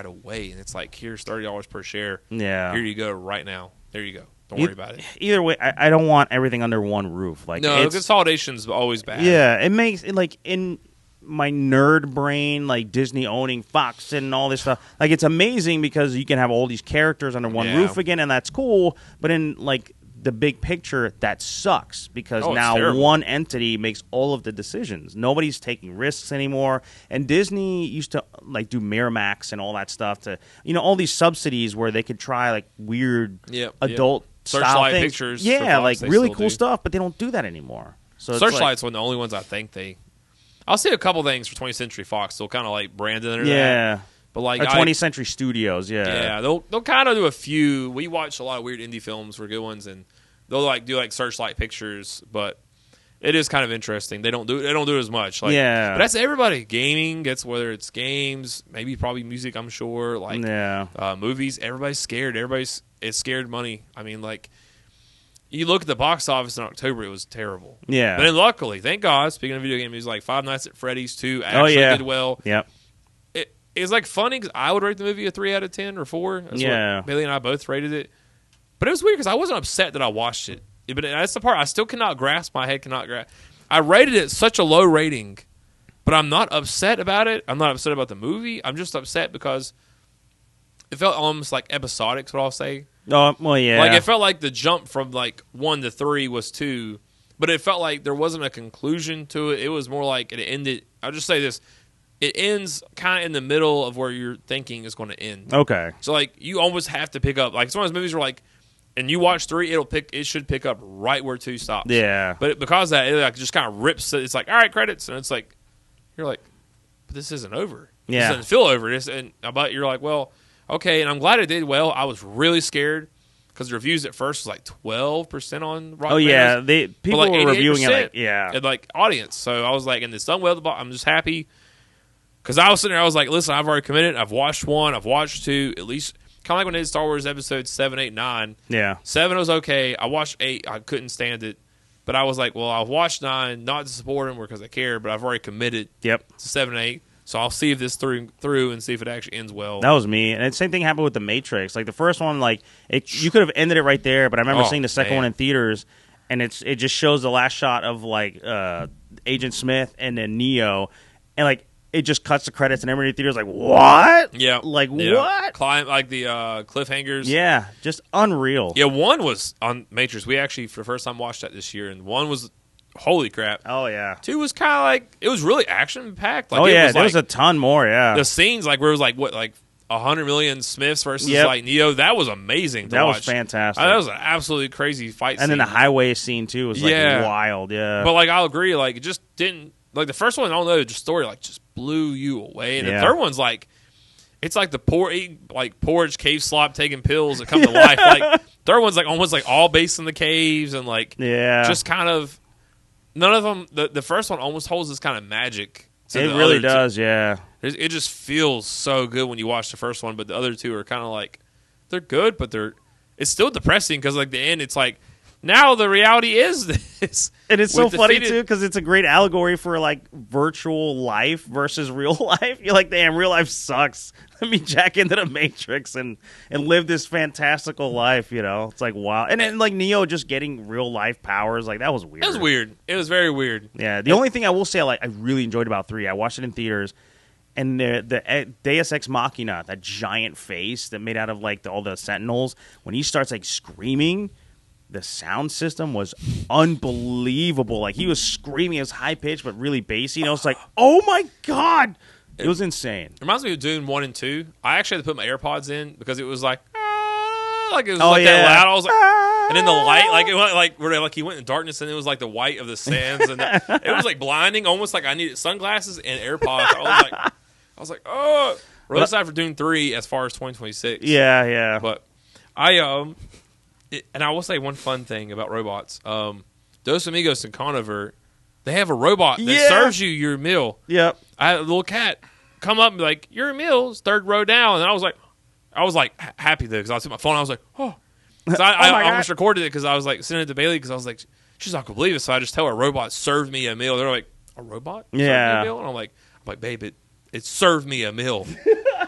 away. And it's like, here's $30 per share.
Yeah.
Here you go right now. There you go. Don't worry about it.
Either way, I don't want everything under one roof. Like
no, consolidation's always bad.
Yeah, it makes it like in my nerd brain, like Disney owning Fox and all this stuff. Like it's amazing because you can have all these characters under one roof again, and that's cool. But in like the big picture, that sucks because now one entity makes all of the decisions. Nobody's taking risks anymore. And Disney used to like do Miramax and all that stuff to, all these subsidies where they could try like weird adult style
Searchlight
things.
Pictures.
Yeah, like really cool stuff, but they don't do that anymore. So
Searchlight's one of the only ones I think I'll see a couple things for 20th Century Fox. They'll kind of like brand it under that. But like
20th Century Studios,
yeah, they'll kind of do a few. We watch a lot of weird indie films for good ones, and they'll like do like Searchlight Pictures. But it is kind of interesting. They don't do it as much. Like, but that's everybody. Gaming, gets whether it's games, maybe probably music. I'm sure, like movies. Everybody's scared. It's scared money. I mean, like you look at the box office in October, it was terrible.
Yeah,
but then luckily, thank God. Speaking of video games, like Five Nights at Freddy's 2 actually did well.
Yep.
It's like funny because I would rate the movie a 3 out of 10 or 4. That's what Bailey and I both rated it. But it was weird because I wasn't upset that I watched it. But that's the part I still cannot grasp. My head cannot grasp. I rated it such a low rating, but I'm not upset about it. I'm not upset about the movie. I'm just upset because it felt almost like episodic. Is what I'll say.
Oh, well, yeah.
Like it felt like the jump from like 1 to 3 was 2, but it felt like there wasn't a conclusion to it. It was more like it ended. I'll just say this. It ends kind of in the middle of where you're thinking is going to end.
Okay.
So, like, you almost have to pick up. Like, some of those movies are like, and you watch 3, it should pick up right where 2 stops.
Yeah.
But because of that, it like just kind of rips it. It's like, all right, credits. And it's like, you're like, but this isn't over.
Yeah.
This doesn't feel over. But you're like, well, okay. And I'm glad it did well. I was really scared because the reviews at first was like 12% on Rotten Tomatoes.
People
like
were reviewing it like,
and like audience. So I was like, and it's done well. I'm just happy. Because I was sitting there, I was like, listen, I've already committed. I've watched 1. I've watched 2. At least, kind of like when they did Star Wars Episodes 7, 8, 9.
Yeah.
7 was okay. I watched 8. I couldn't stand it. But I was like, well, I've watched 9, not to support them or because I care, but I've already committed to 7 and 8. So I'll see if this through and see if it actually ends well.
That was me. And the same thing happened with The Matrix. Like, the first one, like, you could have ended it right there, but I remember seeing the second one in theaters, and it just shows the last shot of, like, Agent Smith and then Neo, and, like, it just cuts the credits, and everybody in the theater is like, what?
Yeah.
Like, what?
Climb, like the cliffhangers.
Yeah, just unreal.
Yeah, 1 was on Matrix. We actually, for the first time, watched that this year, and 1 was, holy crap.
Oh, yeah.
2 was kind of like, it was really action-packed. Like,
there was a ton more, yeah.
The scenes, like, where it was like, what, like 100 million Smiths versus, like, Neo, that was amazing to watch.
That was fantastic.
That was an absolutely crazy fight scene.
And then the highway scene, too, was, like, wild, yeah.
But, like, I'll agree, like, it just didn't, like, the first one, I don't know, the story, like, just blew you away. And the third one's like, it's like the porridge cave slop taking pills that come to life. Like, third one's like almost like all based in the caves and like, just kind of, none of them, the first one almost holds this kind of magic.
It really does, yeah.
It just feels so good when you watch the first one, but the other 2 are kind of like, they're good, but it's still depressing because like the end, it's like, now the reality is this.
And it's so funny, too, because it's a great allegory for, like, virtual life versus real life. You're like, damn, real life sucks. Let me jack into the Matrix and live this fantastical life, you know? It's like, wow. And then, like, Neo just getting real life powers, like, that was weird.
It was weird. It was very weird.
Yeah. The only thing I will say I really enjoyed about 3, I watched it in theaters, And the Deus Ex Machina, that giant face that made out of like all the Sentinels, when he starts like screaming, the sound system was unbelievable. Like he was screaming, it was high pitched but really bassy. And I was like, oh my god, it was insane.
It reminds me of Dune 1 and 2. I actually had to put my AirPods in because it was like it was that loud. I was like, and then the light, like it went like he went in darkness, and it was like the white of the sands, and it was like blinding, almost like I needed sunglasses and AirPods. I was like, oh, really excited for Dune 3 as far as 2026.
Yeah.
But and I will say one fun thing about robots. Dos Amigos in Conover, they have a robot that serves you your meal.
Yep.
I had a little cat come up and be like, your meal's third row down. And I was like happy though, because I was at my phone. I was like, oh. So I almost recorded it because I was like sending it to Bailey because I was like, she's not going to believe it. So I just tell her a robot served me a meal. They're like, a robot?
Yeah.
Served me a meal? And I'm like, babe, it served me a meal.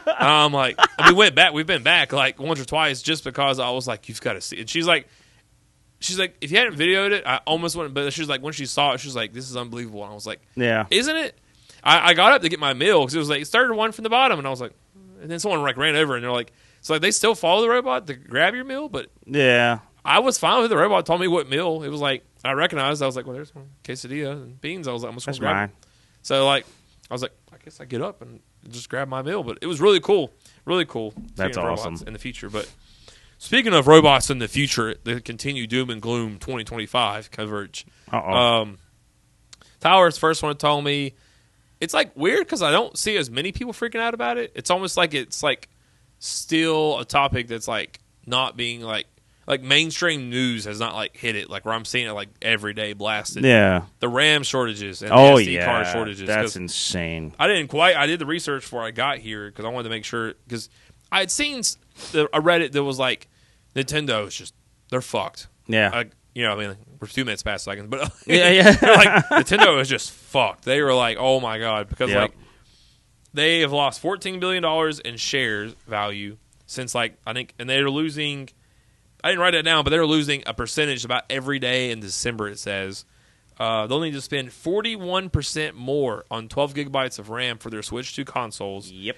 I'm like, we've been back like once or twice just because I was like, you've got to see it. And she's like, if you hadn't videoed it, I almost wouldn't. But she's like, when she saw it, she's like, this is unbelievable. And I was like,
yeah,
isn't it? I got up to get my meal because it was like, it started one from the bottom. And I was like, and then someone like ran over and they're like, so like they still follow the robot to grab your meal. But
yeah,
I was fine with the robot. Told me what meal. It was like, I recognized. I was like, well, there's one quesadilla and beans. I was like, I'm just going to grab
mine.
it. So like, I was like, I guess I get up and just grab my meal. But it was really cool. Really cool.
That's awesome.
In the future. But speaking of robots in the future, they continue Doom and Gloom 2025 coverage. Tyler's first one told me it's like weird because I don't see as many people freaking out about it. It's almost like it's like still a topic that's like not being like mainstream news has not like hit it like where I'm seeing it like every day blasted.
Yeah,
the RAM shortages and the SD card shortages.
That's insane.
I did the research before I got here because I wanted to make sure because I had seen a Reddit that was like Nintendo is just they're fucked.
Yeah.
I mean, we're 2 minutes past seconds, but
yeah.
like Nintendo is just fucked. They were like, oh my god, because like they have lost $14 billion in shares value since like I think, and they're losing. I didn't write it down, but they're losing a percentage about every day in December. It says they'll need to spend 41% more on 12 gigabytes of RAM for their Switch 2 consoles.
Yep.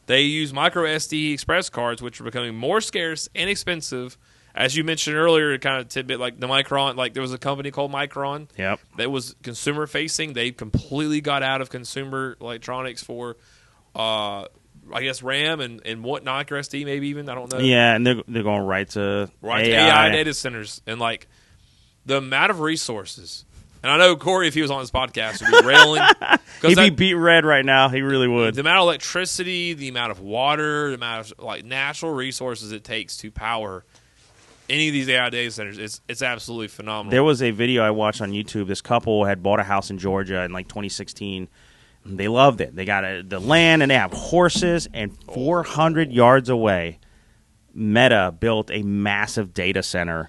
They use micro SD express cards, which are becoming more scarce and expensive. As you mentioned earlier, kind of tidbit like the Micron, like there was a company called Micron that was consumer facing. They completely got out of consumer electronics for, I guess, RAM and what micro SD maybe even, I don't know.
Yeah, and they're going right to
AI data centers and like the amount of resources. And I know Corey, if he was on this podcast, would be railing.
He'd be beat red right now. He really would.
The amount of electricity, the amount of water, the amount of like natural resources it takes to power any of these AI data centers, it's absolutely phenomenal.
There was a video I watched on YouTube. This couple had bought a house in Georgia in like 2016. They loved it. They got the land and they have horses. And 400 yards away, Meta built a massive data center.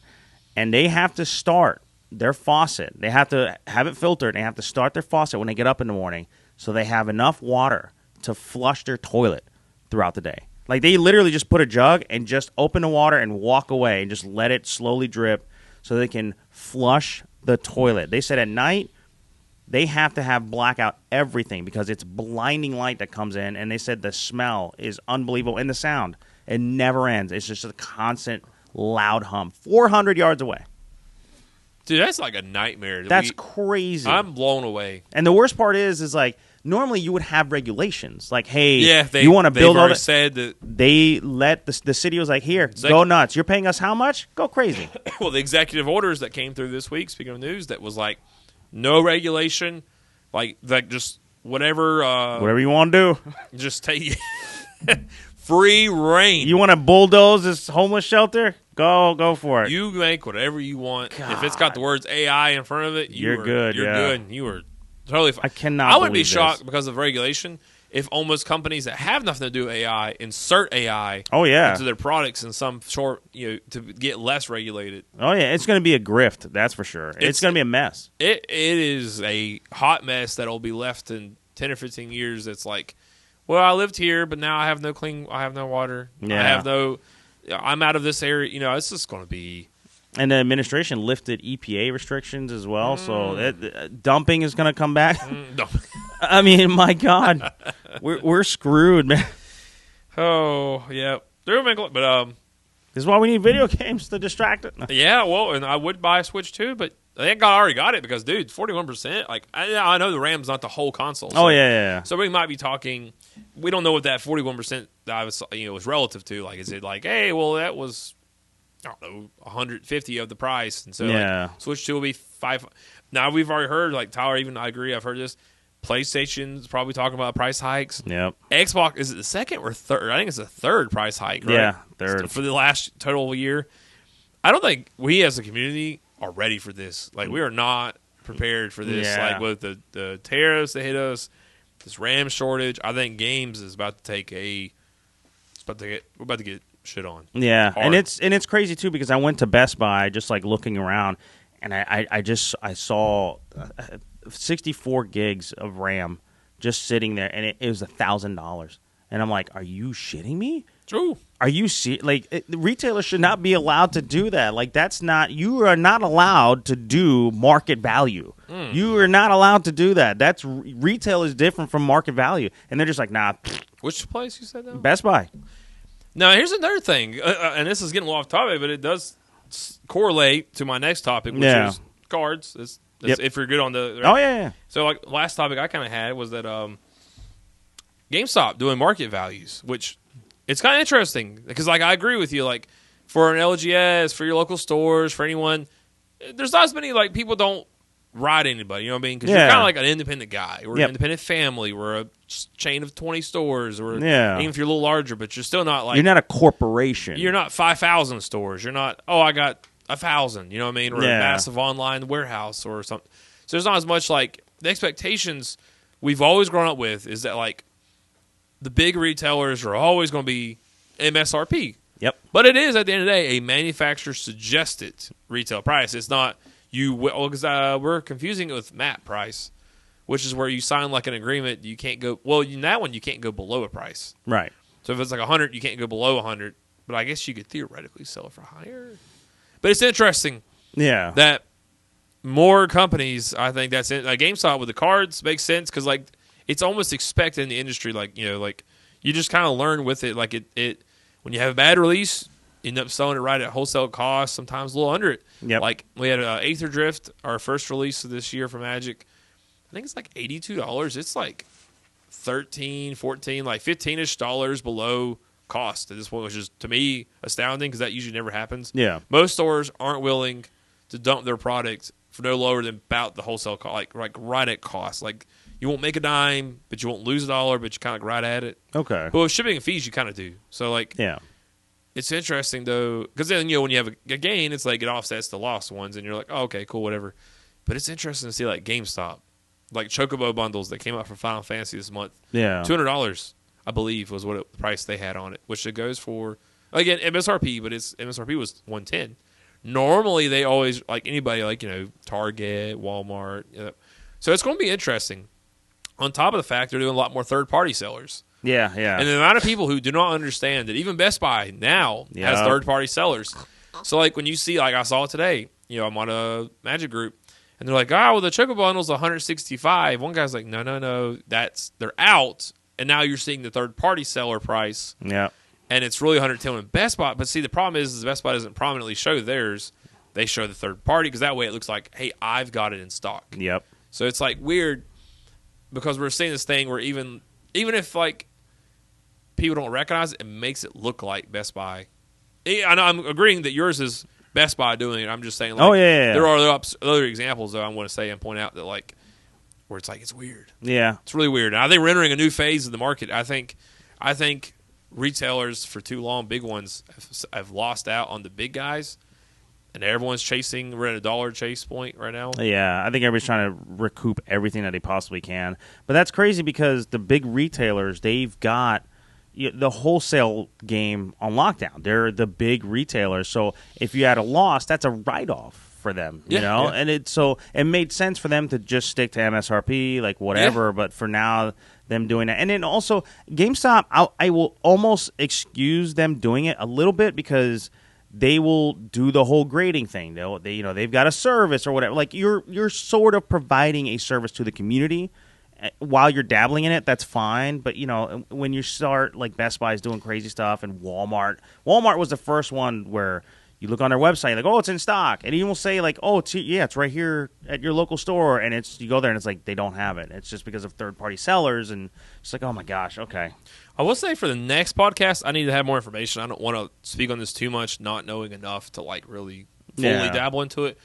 And they have to start their faucet. They have to have it filtered. They have to start their faucet when they get up in the morning so they have enough water to flush their toilet throughout the day. Like, they literally just put a jug and just open the water and walk away and just let it slowly drip so they can flush the toilet. They said at night they have to have blackout everything because it's blinding light that comes in, and they said the smell is unbelievable and the sound. It never ends. It's just a constant loud hum 400 yards away.
Dude, that's like a nightmare.
That's crazy.
I'm blown away.
And the worst part is like, normally you would have regulations. Like, hey,
you
want to build all that?
Said that
they let the city was like, here, go nuts. You're paying us how much? Go crazy.
Well, the executive orders that came through this week, speaking of news, that was like no regulation, like just whatever
you want to do.
Just take free reign.
You want to bulldoze this homeless shelter? Go for it.
You make whatever you want.
God.
If it's got the words AI in front of it,
you're good.
You're good. You are totally fine.
I cannot.
I wouldn't be shocked because of regulation if almost companies that have nothing to do with AI insert AI into their products in some short, to get less regulated.
Oh yeah, it's going to be a grift, that's for sure. It's going to be a mess.
It is a hot mess that'll be left in 10 or 15 years. It's like, well, I lived here, but now I have no water. Yeah. I'm out of this area. It's just going to be
And the administration lifted EPA restrictions as well, so dumping is going to come back. I mean, my God, we're screwed, man.
Oh yeah, but
This is why we need video games to distract it.
yeah. Well, and I would buy a Switch too, but I think I already got it because, dude, 41%. Like I know the RAM's not the whole console. So,
yeah.
So we might be talking. We don't know what that 41% that I was was relative to. Like, is it like, hey, well, that was, I don't know, 150 of the price, and so like, Switch 2 will be 5. Now we've already heard, like Tyler, even I agree. I've heard this. PlayStation's probably talking about price hikes.
Yep.
Xbox, is it the second or third? I think it's the third price hike, right?
Yeah, third.
For the last total year. I don't think we as a community are ready for this. Like, we are not prepared for this.
Yeah.
Like, with the tariffs that hit us, this RAM shortage, I think games is about to take we're about to get shit on.
Yeah,
hard.
and it's crazy too because I went to Best Buy just like looking around, and I saw 64 gigs of RAM just sitting there, and it was $1,000, and I'm like, are you shitting me?
True.
Are you retailers should not be allowed to do that. Like, you are not allowed to do market value. You are not allowed to do that. Retail is different from market value, and they're just like, nah.
Which place you said that?
Best Buy.
Now, here's another thing, and this is getting a little off topic, but it does correlate to my next topic, which is cards. If you're good on the...
Oh, yeah.
So, like, last topic I kind of had was that GameStop doing market values, which it's kind of interesting because, like, I agree with you. Like, for an LGS, for your local stores, for anyone, there's not as many, like, people don't ride anybody, you know what I mean? Because you're kind of like an independent guy. We're an independent family. We're a chain of 20 stores. Or even if you're a little larger, but you're still not like...
You're not a corporation.
You're not 5,000 stores. You're not, I got 1,000, you know what I mean? Or a massive online warehouse or something. So there's not as much, like, the expectations we've always grown up with is that, like, the big retailers are always going to be MSRP.
Yep.
But it is, at the end of the day, a manufacturer-suggested retail price. It's not because we're confusing it with MAP price, which is where you sign, like, an agreement. You can't go – well, in that one, you can't go below a price.
Right.
So if it's like 100, you can't go below 100. But I guess you could theoretically sell it for higher. But it's interesting that more companies, I think that's it. Like GameStop with the cards makes sense because, like, it's almost expected in the industry. Like, like you just kind of learn with it. Like it when you have a bad release, you end up selling it right at wholesale cost, sometimes a little under it.
Yep.
Like we had Aether Drift, our first release of this year for Magic. I think it's like $82. It's like $13, $14, like $15-ish dollars below cost at this point, which is, to me, astounding because that usually never happens.
Yeah.
Most stores aren't willing to dump their product for no lower than about the wholesale cost, like right at cost. Like, you won't make a dime, but you won't lose $1, but you kind of right at it.
Okay.
But with shipping and fees, you kind of do. So, like, it's interesting, though, because then, when you have a gain, it's like it offsets the lost ones, and you're like, oh, okay, cool, whatever. But it's interesting to see, like, GameStop, like Chocobo bundles that came out for Final Fantasy this month.
Yeah.
$200, I believe, was what the price they had on it, which it goes for, again, MSRP, but its MSRP was $110. Normally, they always, like anybody, like, Target, Walmart. So it's going to be interesting. On top of the fact they're doing a lot more third-party sellers.
Yeah.
And the amount of people who do not understand that even Best Buy now has third-party sellers. So, like, when you see, like, I saw it today, I'm on a Magic group, and they're like, well, the Choco Bundle's $165. One guy's like, no, they're out, and now you're seeing the third-party seller price.
Yeah.
And it's really $110 in Best Buy. But see, the problem is Best Buy doesn't prominently show theirs. They show the third party because that way it looks like, hey, I've got it in stock.
Yep.
So it's like weird because we're seeing this thing where even if like people don't recognize it, it makes it look like Best Buy. I know I'm agreeing that yours is Best Buy doing it. I'm just saying, like, there are other examples that I want to say and point out that, like, where it's like it's weird.
Yeah.
It's really weird. And I think we're entering a new phase of the market. I think retailers for too long, big ones, have lost out on the big guys, and everyone's chasing. We're at a dollar chase point right now.
Yeah, I think everybody's trying to recoup everything that they possibly can. But that's crazy because the big retailers, they've got the wholesale game on lockdown. They're the big retailers. So if you had a loss, that's a write-off for them, you know? Yeah. And it made sense for them to just stick to MSRP, like whatever, but for now, them doing that. And then also, GameStop, I will almost excuse them doing it a little bit because they will do the whole grading thing. They've got a service or whatever. Like you're sort of providing a service to the community while you're dabbling in it. That's fine, but when you start like Best Buy is doing crazy stuff and Walmart was the first one where you look on their website like, oh, it's in stock, and you will say like, oh, it's right here at your local store, and you go there and it's like they don't have it. It's just because of third party sellers, and it's like, oh my gosh, okay.
I will say for the next podcast, I need to have more information. I don't want to speak on this too much, not knowing enough to like really fully dabble into it.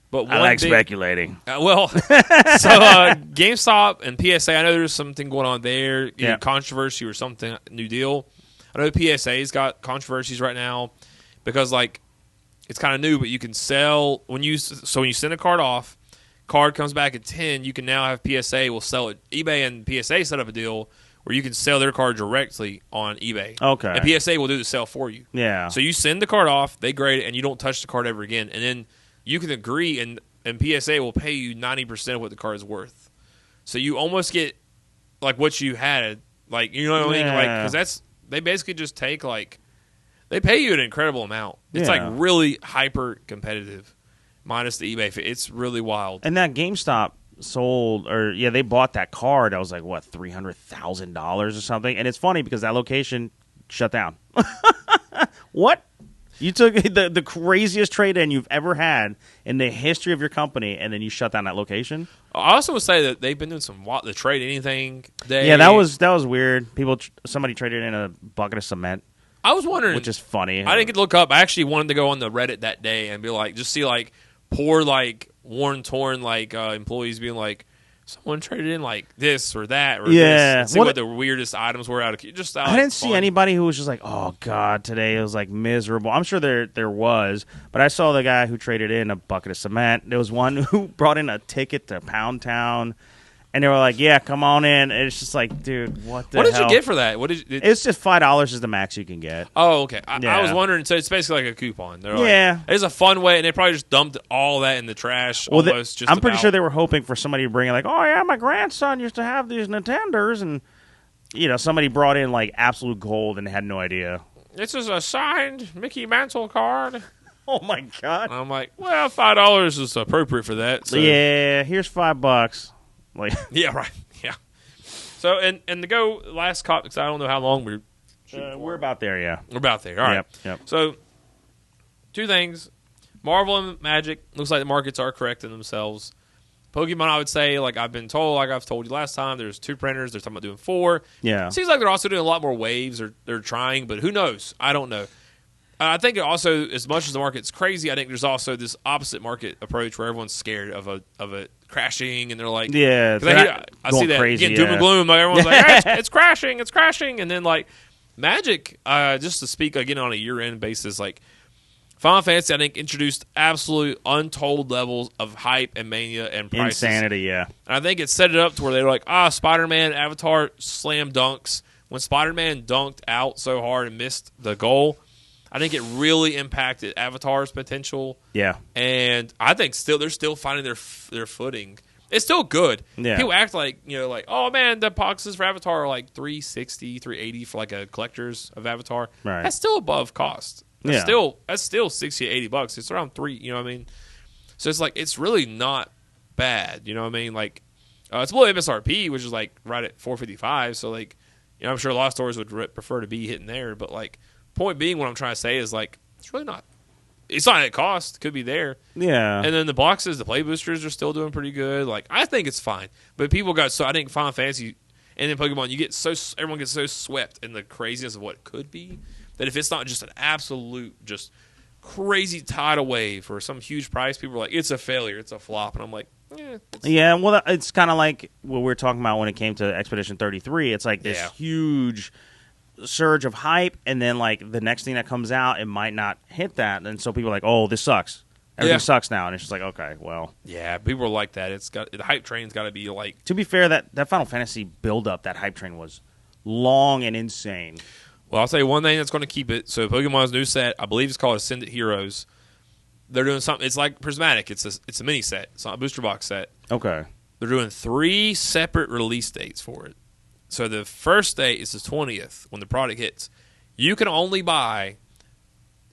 But
I like speculating.
GameStop and PSA, I know there's something going on there, controversy or something, new deal. I know PSA's got controversies right now because like it's kind of new, but you can sell when you send a card off, card comes back at 10, you can now have PSA will sell it. eBay and PSA set up a deal where you can sell their card directly on eBay.
Okay.
And PSA will do the sale for you.
Yeah.
So you send the card off, they grade it, and you don't touch the card ever again. And then you can agree, and PSA will pay you 90% of what the card is worth. So you almost get like what you had, like, you know what I mean? Like, because they basically just take like, they pay you an incredible amount. It's like really hyper competitive, minus the eBay fee. It's really wild.
And that GameStop they bought that card. That was like what, $300,000 or something. And it's funny because that location shut down. What? You took the craziest trade-in you've ever had in the history of your company, and then you shut down that location?
I also would say that they've been doing the trade anything day.
Yeah, that was weird. Somebody traded in a bucket of cement.
I was wondering,
which is funny.
I didn't get to look up. I actually wanted to go on the Reddit that day and be like, just see like poor like worn torn like employees being like, someone traded in like this or that or this. And see what the weirdest items were out of just.
I didn't see anybody who was just like, oh god, today it was like miserable. I'm sure there was, but I saw the guy who traded in a bucket of cement. There was one who brought in a ticket to Pound Town. And they were like, "Yeah, come on in." And it's just like, dude, what the hell?
What did you get for that?
It's just $5 is the max you can get.
Oh, okay. I was wondering. So it's basically like a coupon. They're
like,
it's a fun way, and they probably just dumped all that in the trash.
Well, I'm pretty sure they were hoping for somebody to bring in like, "Oh yeah, my grandson used to have these Nintenders," and somebody brought in like absolute gold and had no idea.
This is a signed Mickey Mantle card.
Oh my god!
I'm like, well, $5 is appropriate for that. So.
Yeah, here's $5. Like
yeah, right. Yeah. So and to go last cop because I don't know how long
we're about there. Yeah,
we're about there. All right.
Yep.
So two things: Marvel and Magic. Looks like the markets are correcting themselves. Pokemon, I would say, like I've been told, like I've told you last time, there's 2 printers. They're talking about doing 4.
Yeah.
Seems like they're also doing a lot more waves, or they're trying, but who knows? I don't know. I think also, as much as the market's crazy, I think there's also this opposite market approach where everyone's scared of it crashing, and they're like, I see that
crazy,
doom and gloom. Like everyone's like, hey, it's crashing, and then like Magic, just to speak again on a year-end basis, like Final Fantasy, I think introduced absolute untold levels of hype and mania and prices.
Insanity, yeah.
And I think it set it up to where they were like, Spider-Man, Avatar, slam dunks. When Spider-Man dunked out so hard and missed the goal, I think it really impacted Avatar's potential.
Yeah.
And I think they're still finding their footing. It's still good.
Yeah.
People act like, like, oh man, the boxes for Avatar are like $360, $380 for like a collector's of Avatar.
Right.
That's still above cost. That's still $60 to $80. It's around $3, you know what I mean? So it's like it's really not bad, you know what I mean? Like it's below MSRP, which is like right at $455. So like, I'm sure a lot of stores would prefer to be hitting there, but like point being, what I'm trying to say is like it's really not. It's not at cost. Could be there.
Yeah.
And then the boxes, the play boosters are still doing pretty good. Like I think it's fine. But people got I think Final Fantasy and then Pokemon, everyone gets so swept in the craziness of what it could be that if it's not just an absolute just crazy tidal wave for some huge price, people are like, it's a failure, it's a flop, and I'm like,
yeah. Well, it's kind of like what we were talking about when it came to Expedition 33. It's like this huge surge of hype, and then like the next thing that comes out, it might not hit that, and so people are like, oh, this sucks. Everything sucks now, and it's just like, okay, well,
yeah, people are like that. The hype train's got to be like.
To be fair, that Final Fantasy build up, that hype train was long and insane.
Well, I'll tell you one thing that's going to keep it. So Pokemon's new set, I believe it's called Ascendant Heroes. They're doing something. It's like Prismatic. It's a mini set. It's not a booster box set.
Okay.
They're doing 3 separate release dates for it. So the first date is the 20th when the product hits. You can only buy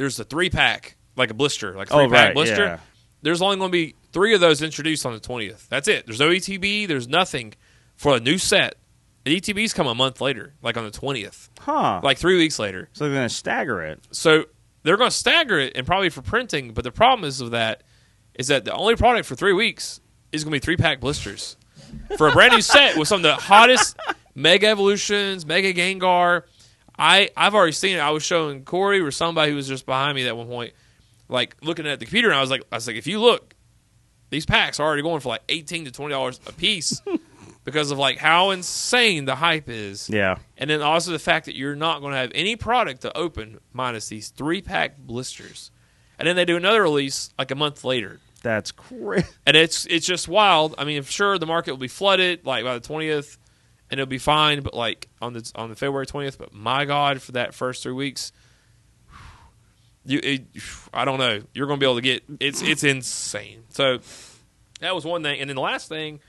there's a 3-pack, like a blister, like a 3-pack blister.
Yeah.
There's only going to be 3 of those introduced on the 20th. That's it. There's no ETB. There's nothing for a new set. The ETBs come a month later, like on the 20th.
Huh.
Like 3 weeks later.
So they're going to stagger it.
So they're going to stagger it and probably for printing, but the problem is that the only product for 3 weeks is going to be 3-pack blisters. For a brand new set with some of the hottest Mega Evolutions, Mega Gengar. I've already seen it. I was showing Corey or somebody who was just behind me at one point, like looking at the computer, and I was like, if you look, these packs are already going for like $18 to $20 a piece because of like how insane the hype is.
Yeah.
And then also the fact that you're not going to have any product to open minus these 3-pack blisters. And then they do another release like a month later.
That's crazy.
And it's just wild. I mean, sure, the market will be flooded like by the 20th, and it'll be fine. But like on the February 20th, but my God, for that first 3 weeks, I don't know. You're going to be able to get it's insane. So that was one thing, and then the last thing,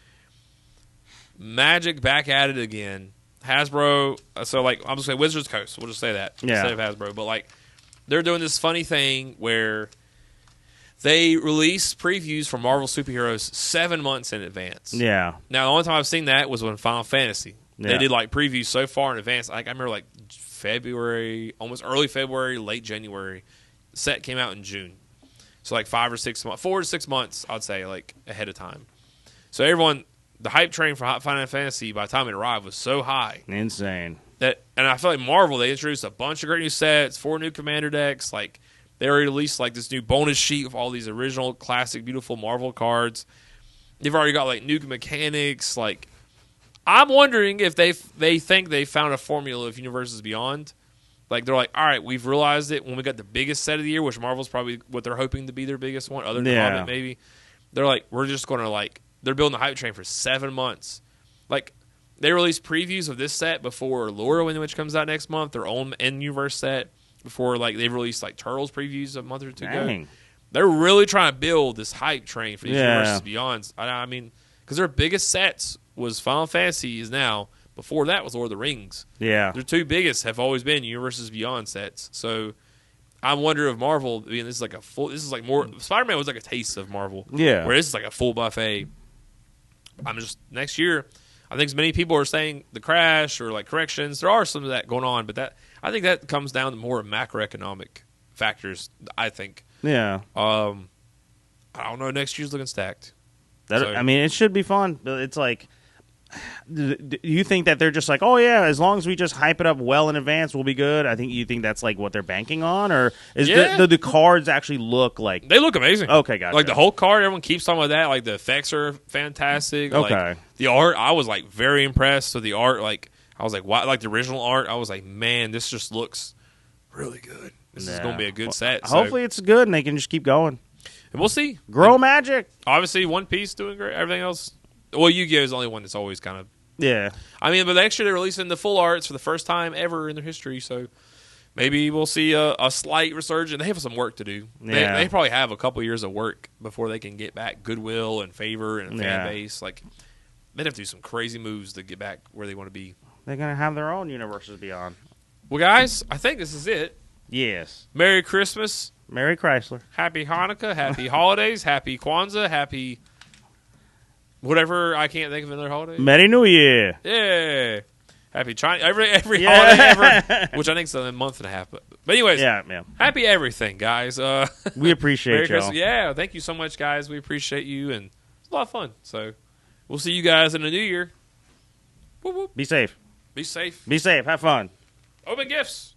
Magic back at it again. Hasbro. So like I'm just saying Wizards Coast. We'll just say that instead of Hasbro. But like they're doing this funny thing where they release previews for Marvel superheroes 7 months in advance.
Yeah.
Now, the only time I've seen that was when Final Fantasy.
Yeah.
They did, like, previews so far in advance. Like, I remember, like, February, almost early February, late January. The set came out in June. So, like, 5 or 6 months, 4 to 6 months, I'd say, like, ahead of time. So, everyone, the hype train for Final Fantasy, by the time it arrived, was so high.
Insane.
And I feel like Marvel, they introduced a bunch of great new sets, 4 new Commander decks, like, they already released like this new bonus sheet of all these original, classic, beautiful Marvel cards. They've already got like new mechanics. Like, I'm wondering if they think they found a formula of Universes Beyond. Like they're like, all right, we've realized it when we got the biggest set of the year, which Marvel's probably what they're hoping to be their biggest one, other than Hobbit maybe. They're like, we're just going to like, they're building the hype train for 7 months. Like they released previews of this set before Lure, which comes out next month, their own in-universe set. Before, like, they've released, like, Turtles previews a month or two ago. They're really trying to build this hype train for these Universes Beyond. I mean, because their biggest sets was Final Fantasy is now. Before that was Lord of the Rings.
Yeah.
Their 2 biggest have always been Universes Beyond sets. So, I wonder if Marvel, I mean, this is like more, Spider-Man was like a taste of Marvel.
Yeah.
Where this is like a full buffet. Next year, I think as many people are saying the crash or, like, corrections, there are some of that going on, but I think that comes down to more macroeconomic factors, I think.
Yeah.
I don't know. Next year's looking stacked.
I mean, it should be fun. It's like, do you think that they're just like, oh, yeah, as long as we just hype it up well in advance, we'll be good? You think that's like what they're banking on? Or is the cards actually look like...
They look amazing.
Okay, gotcha.
Like the whole card, everyone keeps talking about that. Like the effects are fantastic.
Okay.
Like, the art, I was like very impressed with the art. Like, I was like, wow, like the original art, I was like, man, this just looks really good. This is going to be a good set.
Hopefully it's good and they can just keep going.
And we'll see.
Grow Magic.
Obviously, One Piece doing great. Everything else, well, Yu-Gi-Oh! Is the only one that's always kind of...
Yeah.
I mean, but next year they're releasing the full arts for the first time ever in their history, so maybe we'll see a slight resurgence. They have some work to do.
Yeah.
They probably have a couple years of work before they can get back goodwill and favor and a fan base. Like, they'd have to do some crazy moves to get back where they want to be.
They're going to have their own Universes Beyond.
Well, guys, I think this is it.
Yes.
Merry Christmas.
Merry Chrysler.
Happy Hanukkah. Happy holidays. Happy Kwanzaa. Happy whatever. I can't think of another holiday.
Merry New Year.
Yeah. Happy China. Every holiday ever, which I think is a month and a half. But anyways, happy everything, guys.
We appreciate y'all.
Yeah, thank you so much, guys. We appreciate you, and it's a lot of fun. So we'll see you guys in the new year. Whoop, whoop.
Be safe.
Be safe.
Be safe. Have fun.
Open gifts.